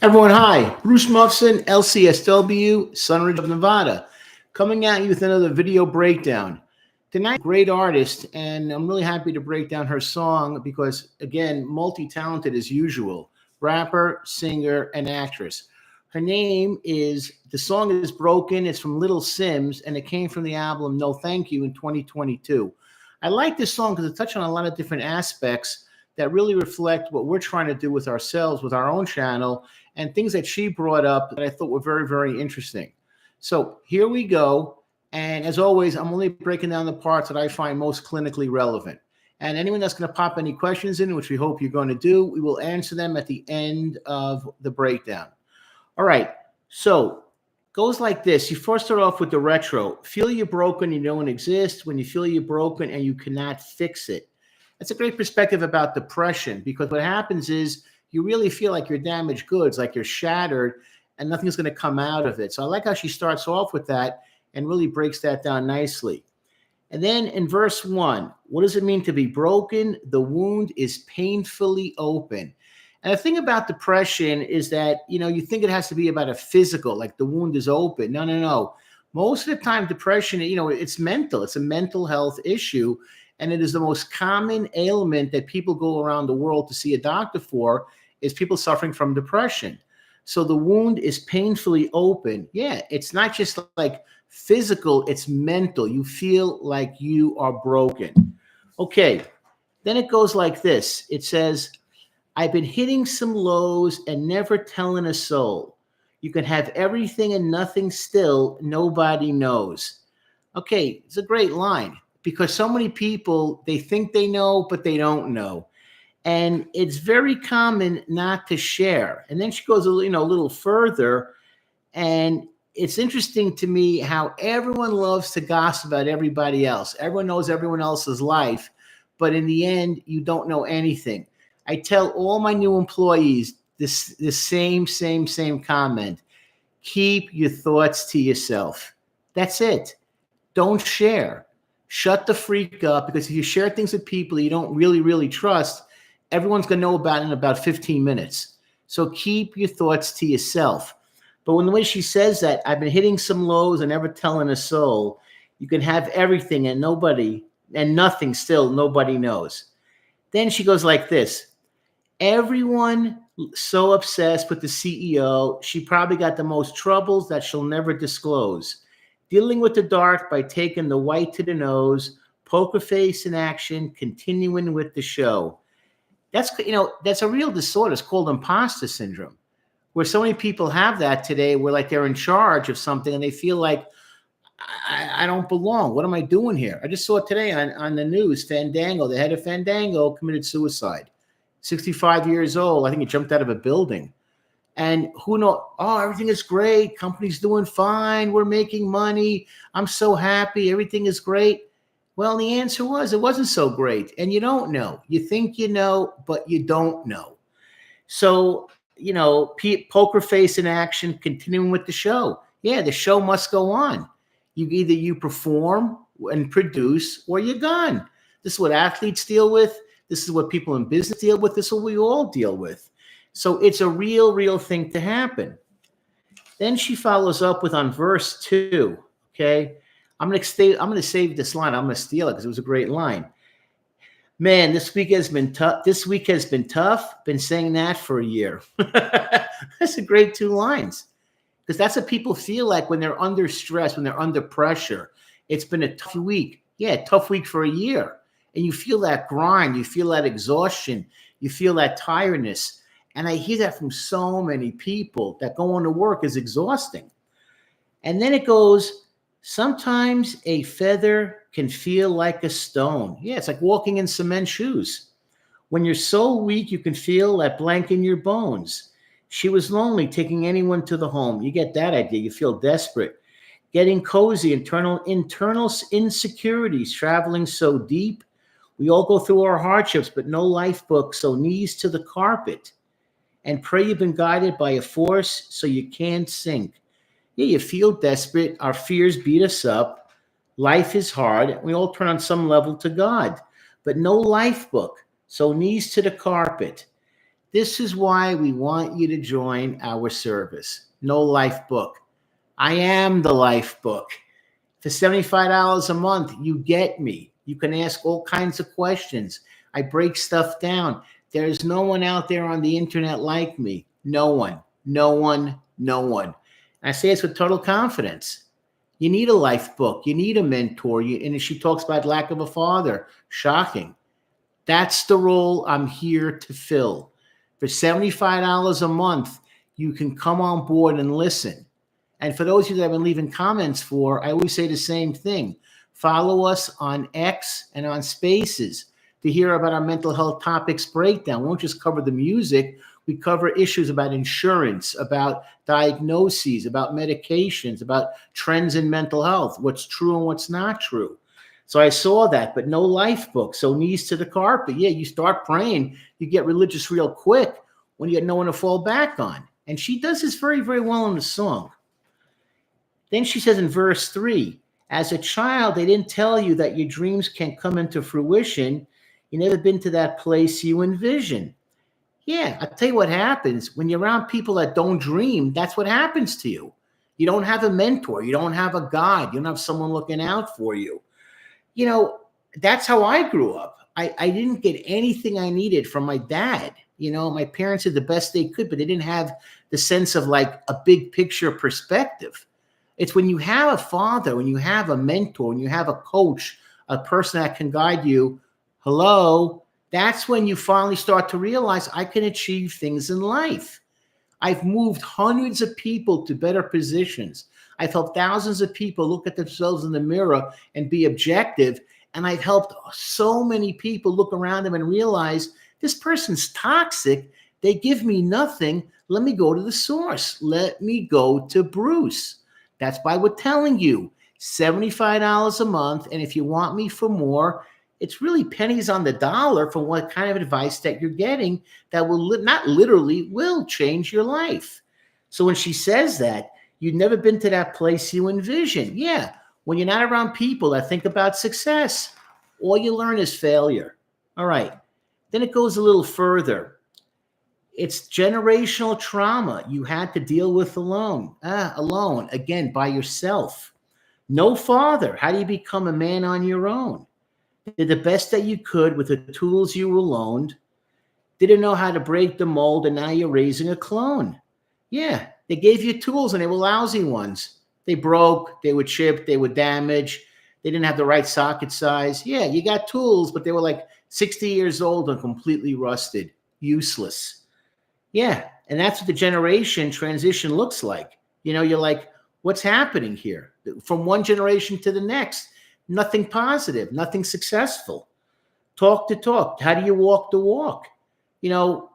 Everyone, hi. Bruce Mufson, LCSW, SUNRIDGE of Nevada, coming at you with another video breakdown. Tonight, great artist, and I'm really happy to break down her song because, again, multi-talented as usual. Rapper, singer, and actress. Her name is, the song is Broken. It's from Little Simz, and it came from the album No Thank You in 2022. I like this song because it touched on a lot of different aspects that really reflect what we're trying to do with ourselves, with our own channel, and things that she brought up that I thought were very, very interesting. So here we go. And as always, I'm only breaking down the parts that I find most clinically relevant. And anyone that's going to pop any questions in, which we hope you're going to do, we will answer them at the end of the breakdown. All right. So goes like this. You first start off with the retro. Feel you're broken, you don't exist. When you feel you're broken and you cannot fix it. That's a great perspective about depression, because what happens is you really feel like you're damaged goods, like you're shattered, and nothing's going to come out of it. So I like how she starts off with that and really breaks that down nicely. And then in verse 1, what does it mean to be broken? The wound is painfully open. And the thing about depression is that, you think it has to be about a physical, like the wound is open. No, no, no. Most of the time, depression, it's mental. It's a mental health issue. And it is the most common ailment that people go around the world to see a doctor for, is people suffering from depression. So the wound is painfully open. Yeah, it's not just like physical, it's mental. You feel like you are broken. Okay, then it goes like this. It says, I've been hitting some lows and never telling a soul. You can have everything and nothing still, nobody knows. Okay, it's a great line, because so many people, they think they know, but they don't know. And it's very common not to share. And then she goes a little further, and it's interesting to me how everyone loves to gossip about everybody else. Everyone knows everyone else's life, but in the end, you don't know anything. I tell all my new employees the same comment. Keep your thoughts to yourself. That's it. Don't share. Shut the freak up, because if you share things with people you don't really trust, everyone's going to know about it in about 15 minutes. So keep your thoughts to yourself. But when the way she says that, I've been hitting some lows and never telling a soul, you can have everything and nothing still, nobody knows. Then she goes like this. Everyone so obsessed with the CEO, she probably got the most troubles that she'll never disclose. Dealing with the dark by taking the white to the nose, poker face in action, continuing with the show. That's a real disorder. It's called imposter syndrome, where so many people have that today, where like they're in charge of something and they feel like, I don't belong. What am I doing here? I just saw it today on the news, Fandango, the head of Fandango committed suicide. 65 years old. I think he jumped out of a building. And who knows? Oh, everything is great. Company's doing fine. We're making money. I'm so happy. Everything is great. Well, the answer was it wasn't so great. And you don't know. You think you know, but you don't know. So, poker face in action, continuing with the show. Yeah, the show must go on. You perform and produce, or you're gone. This is what athletes deal with. This is what people in business deal with. This is what we all deal with. So it's a real thing to happen. Then she follows up with on verse 2. Okay, I'm going to save this line. I'm going to steal it because it was a great line. Man, this week has been tough. This week has been tough. Been saying that for a year. That's a great 2 lines, because that's what people feel like when they're under stress, when they're under pressure. It's been a tough week. Yeah, tough week for a year. And you feel that grind. You feel that exhaustion. You feel that tiredness. And I hear that from so many people, that going to work is exhausting. And then it goes, sometimes a feather can feel like a stone. Yeah, it's like walking in cement shoes. When you're so weak, you can feel that blank in your bones. She was lonely, taking anyone to the home. You get that idea. You feel desperate. Getting cozy, internal insecurities, traveling so deep. We all go through our hardships, but no life book, so knees to the carpet. And pray you've been guided by a force so you can't sink. Yeah, you feel desperate. Our fears beat us up. Life is hard. We all turn on some level to God, but no life book. So knees to the carpet. This is why we want you to join our service. No Life Book. I am the Life Book. For $75 a month, you get me. You can ask all kinds of questions. I break stuff down. There is no one out there on the internet like me. No one, no one, no one. And I say this with total confidence. You need a life book. You need a mentor. And she talks about lack of a father. Shocking. That's the role I'm here to fill. For $75 a month, you can come on board and listen. And for those of you that have been leaving comments for, I always say the same thing. Follow us on X and on Spaces to hear about our mental health topics breakdown. We won't just cover the music. We cover issues about insurance, about diagnoses, about medications, about trends in mental health, what's true and what's not true. So I saw that, but no life book. So knees to the carpet. Yeah, you start praying, you get religious real quick when you get no one to fall back on. And she does this very, very well in the song. Then she says in verse 3, as a child, they didn't tell you that your dreams can't come into fruition. You never been to that place you envision. Yeah, I'll tell you what happens. When you're around people that don't dream, that's what happens to you. You don't have a mentor. You don't have a God. You don't have someone looking out for you. You know, that's how I grew up. I didn't get anything I needed from my dad. You know, my parents did the best they could, but they didn't have the sense of like a big picture perspective. It's when you have a father, when you have a mentor, when you have a coach, a person that can guide you, hello, that's when you finally start to realize I can achieve things in life. I've moved hundreds of people to better positions. I've helped thousands of people look at themselves in the mirror and be objective. And I've helped so many people look around them and realize this person's toxic. They give me nothing. Let me go to the source. Let me go to Bruce. That's why we're telling you $75 a month. And if you want me for more, it's really pennies on the dollar for what kind of advice that you're getting that will not literally will change your life. So when she says that, you've never been to that place you envision. Yeah, when you're not around people that think about success, all you learn is failure. All right. Then it goes a little further. It's generational trauma you had to deal with alone. Alone, again, by yourself. No father. How do you become a man on your own? Did the best that you could with the tools you were loaned. Didn't know how to break the mold, and now you're raising a clone. Yeah, they gave you tools, and they were lousy ones. They broke, they were chipped, they were damaged. They didn't have the right socket size. Yeah, you got tools, but they were like 60 years old and completely rusted, useless. Yeah, and that's what the generation transition looks like. You know, you're like, what's happening here? From one generation to the next, nothing positive, nothing successful. Talk the talk. How do you walk the walk? You know,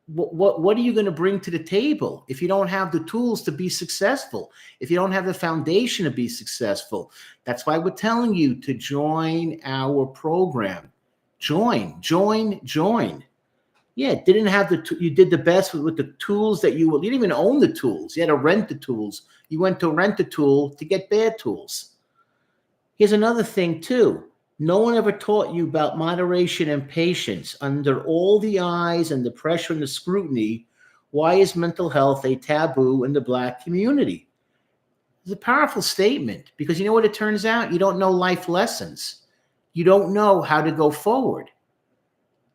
what are you going to bring to the table if you don't have the tools to be successful? If you don't have the foundation to be successful? That's why we're telling you to join our program. Join. Yeah, didn't have you did the best with the tools that you didn't even own the tools. You had to rent the tools. You went to rent a tool to get bad tools. Here's another thing too. No one ever taught you about moderation and patience under all the eyes and the pressure and the scrutiny. Why is mental health a taboo in the Black community? It's a powerful statement because you know what it turns out? You don't know life lessons. You don't know how to go forward.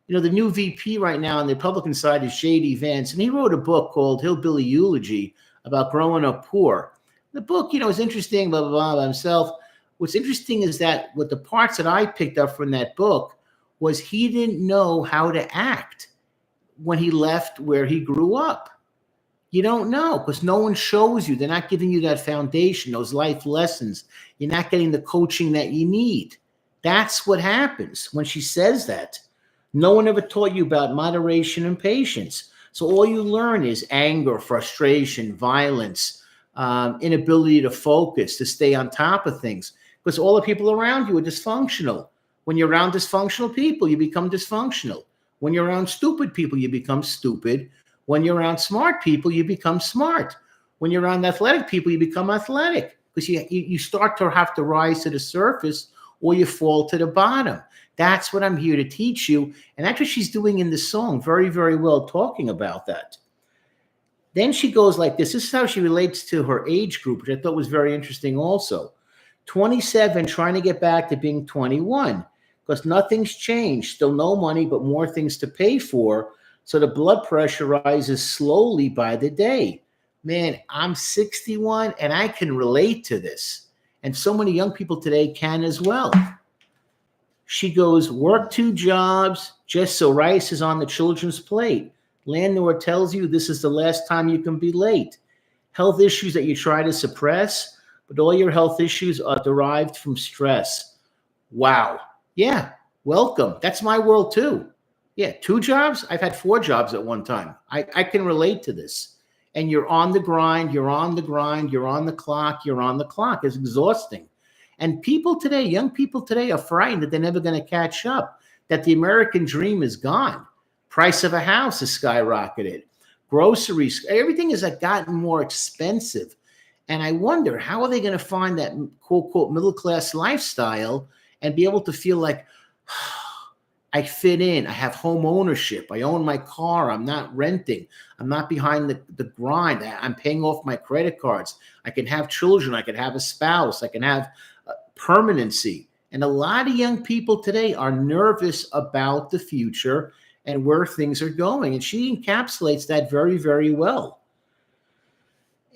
You know, the new VP right now on the Republican side is J.D. Vance, and he wrote a book called Hillbilly Eulogy about growing up poor. The book, you know, is interesting, blah, blah, blah, by himself. What's interesting is that what the parts that I picked up from that book was he didn't know how to act when he left where he grew up. You don't know because no one shows you. They're not giving you that foundation, those life lessons. You're not getting the coaching that you need. That's what happens when she says that. No one ever taught you about moderation and patience. So all you learn is anger, frustration, violence, inability to focus, to stay on top of things. Because all the people around you are dysfunctional. When you're around dysfunctional people, you become dysfunctional. When you're around stupid people, you become stupid. When you're around smart people, you become smart. When you're around athletic people, you become athletic. Because you start to have to rise to the surface or you fall to the bottom. That's what I'm here to teach you. And that's what she's doing in this song very, very well, talking about that. Then she goes like this. This is how she relates to her age group, which I thought was very interesting also. 27, trying to get back to being 21 because nothing's changed. Still no money, but more things to pay for. So the blood pressure rises slowly by the day. Man, I'm 61 and I can relate to this. And so many young people today can as well. She goes, work 2 jobs just so rice is on the children's plate. Landlord tells you this is the last time you can be late. Health issues that you try to suppress, but all your health issues are derived from stress. Wow. Yeah, welcome. That's my world too. Yeah, 2 jobs? I've had 4 jobs at one time. I can relate to this. And you're on the grind, you're on the grind, you're on the clock, you're on the clock. It's exhausting. And people today, young people today are frightened that they're never going to catch up, that the American dream is gone. Price of a house has skyrocketed. Groceries, everything has gotten more expensive. And I wonder, how are they going to find that quote, quote, middle-class lifestyle and be able to feel like, I fit in, I have home ownership, I own my car, I'm not renting, I'm not behind the grind, I'm paying off my credit cards, I can have children, I can have a spouse, I can have permanency. And a lot of young people today are nervous about the future and where things are going. And she encapsulates that very, very well.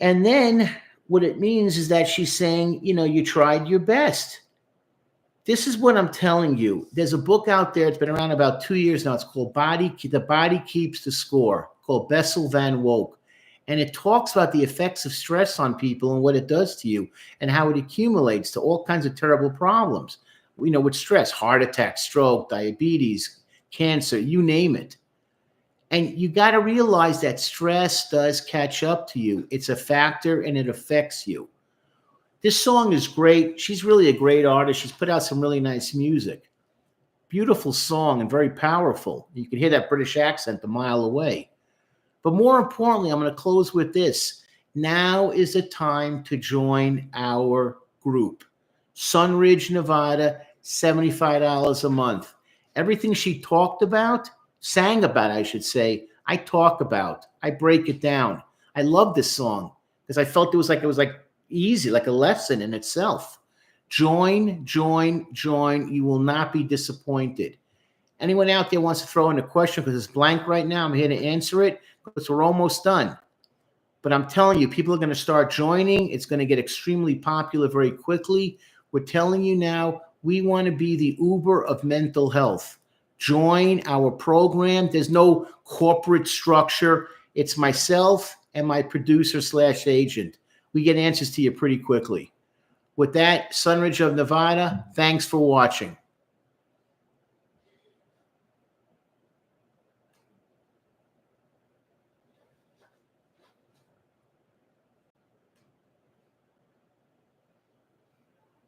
And then what it means is that she's saying, you know, you tried your best. This is what I'm telling you. There's a book out there. It's been around about 2 years now. It's called The Body Keeps the Score, called Bessel van Woke. And it talks about the effects of stress on people and what it does to you and how it accumulates to all kinds of terrible problems. You know, with stress, heart attack, stroke, diabetes, cancer, you name it. And you got to realize that stress does catch up to you. It's a factor and it affects you. This song is great. She's really a great artist. She's put out some really nice music. Beautiful song and very powerful. You can hear that British accent a mile away. But more importantly, I'm going to close with this. Now is the time to join our group. SUNRIDGE, Nevada, $75 a month. Everything she talked about, sang about, I should say, I talk about. I break it down. I love this song because I felt it was like easy, like a lesson in itself. Join, join, join. You will not be disappointed. Anyone out there wants to throw in a question because it's blank right now, I'm here to answer it because we're almost done. But I'm telling you, people are going to start joining. It's going to get extremely popular very quickly. We're telling you now, we want to be the Uber of mental health. Join our program. There's no corporate structure. It's myself and my producer/agent. We get answers to you pretty quickly. With that, SUNRIDGE of Nevada, thanks for watching.